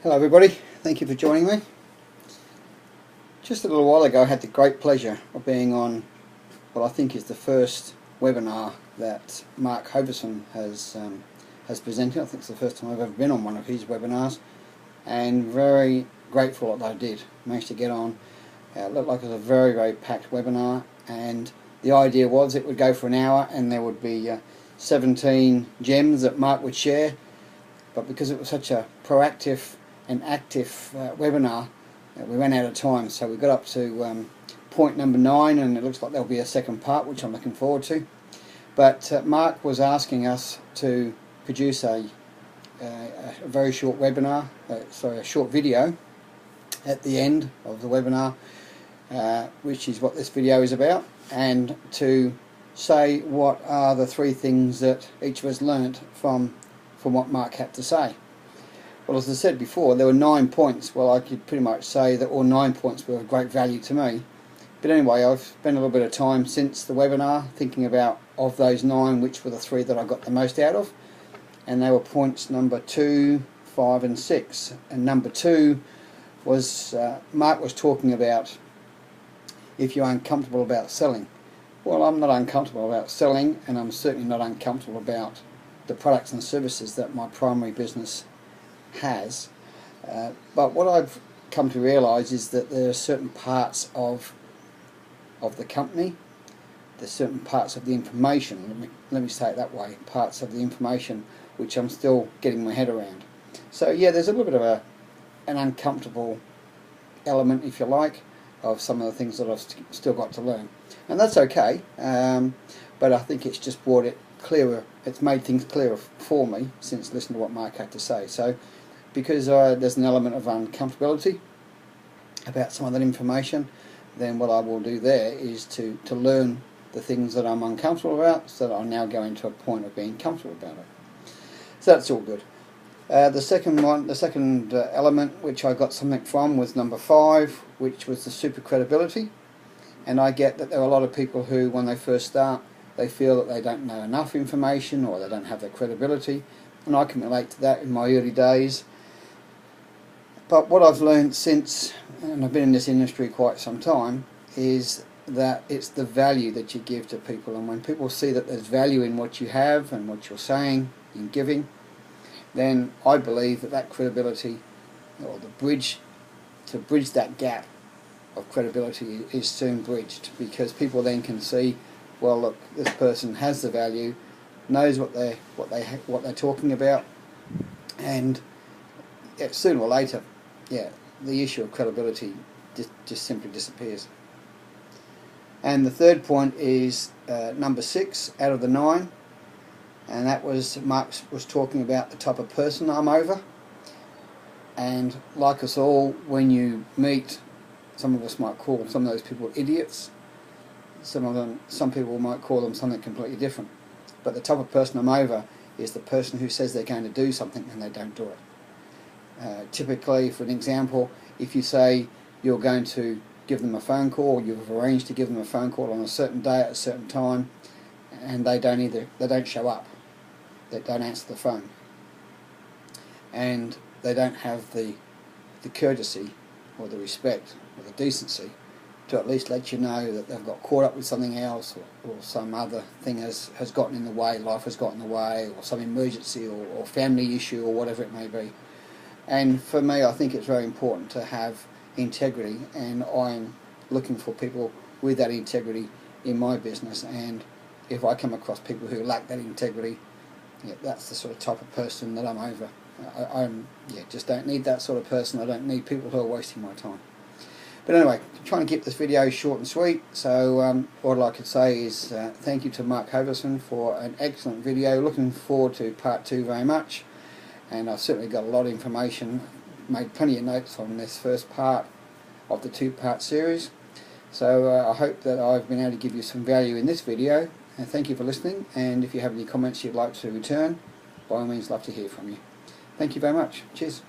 Hello everybody, thank you for joining me. Just a little while ago I had the great pleasure of being on what I think is the first webinar that Mark Hoverson has presented. I think it's the first time I've ever been on one of his webinars, and very grateful that I did. Managed to get on. It looked like it was a very packed webinar, and the idea was it would go for an hour and there would be 17 gems that Mark would share, but because it was such a proactive and active webinar, we ran out of time, so we got up to point number 9, and it looks like there'll be a second part, which I'm looking forward to. But Mark was asking us to produce a very short webinar, a short video at the end of the webinar, which is what this video is about, and to say what are the 3 things that each of us learnt from what Mark had to say. Well, as I said before, there were 9 points. Well, I could pretty much say that all 9 points were of great value to me. But anyway, I've spent a little bit of time since the webinar thinking about, of those 9, which were the 3 that I got the most out of. And they were points number 2, 5 and 6. And number 2 was, Mark was talking about if you're uncomfortable about selling. Well, I'm not uncomfortable about selling, and I'm certainly not uncomfortable about the products and services that my primary business has, but what I've come to realise is that there are certain parts of the company, there's certain parts of the information, let me say it that way, parts of the information which I'm still getting my head around. So yeah, there's a little bit of an uncomfortable element, if you like, of some of the things that I've still got to learn, and that's okay, but I think it's just brought it clearer, it's made things clearer for me since listening to what Mark had to say. So because there's an element of uncomfortability about some of that information, then what I will do there is to learn the things that I'm uncomfortable about, so that I'm now going to a point of being comfortable about it. So that's all good. The second element which I got something from was number 5, which was the super credibility. And I get that there are a lot of people who, when they first start, they feel that they don't know enough information, or they don't have the credibility, and I can relate to that in my early days. But what I've learned since, and I've been in this industry quite some time, is that it's the value that you give to people, and when people see that there's value in what you have and what you're saying and giving, then I believe that credibility, or the bridge, to bridge that gap of credibility, is soon bridged, because people then can see, well, look, this person has the value, knows what they're talking about, and sooner or later, the issue of credibility just simply disappears. And the third point is number 6 out of the 9, and that was Mark was talking about the type of person I'm over. And like us all, when you meet, some of us might call some of those people idiots. Some people might call them something completely different. But the type of person I'm over is the person who says they're going to do something and they don't do it. Typically, for an example, if you say you're going to give them a phone call, you've arranged to give them a phone call on a certain day at a certain time, and they don't show up, they don't answer the phone, and they don't have the courtesy or the respect or the decency to at least let you know that they've got caught up with something else, or some other thing has gotten in the way, life has gotten in the way, or some emergency or family issue or whatever it may be. And for me, I think it's very important to have integrity, and I'm looking for people with that integrity in my business. And if I come across people who lack that integrity, that's the sort of type of person that I'm over. I just don't need that sort of person. I don't need people who are wasting my time. But anyway, I'm trying to keep this video short and sweet, so all I could say is thank you to Mark Hoverson for an excellent video. Looking forward to part 2 very much, and I've certainly got a lot of information, made plenty of notes on this first part of the 2-part series. So I hope that I've been able to give you some value in this video, and thank you for listening. And if you have any comments you'd like to return, by all means, love to hear from you. Thank you very much. Cheers.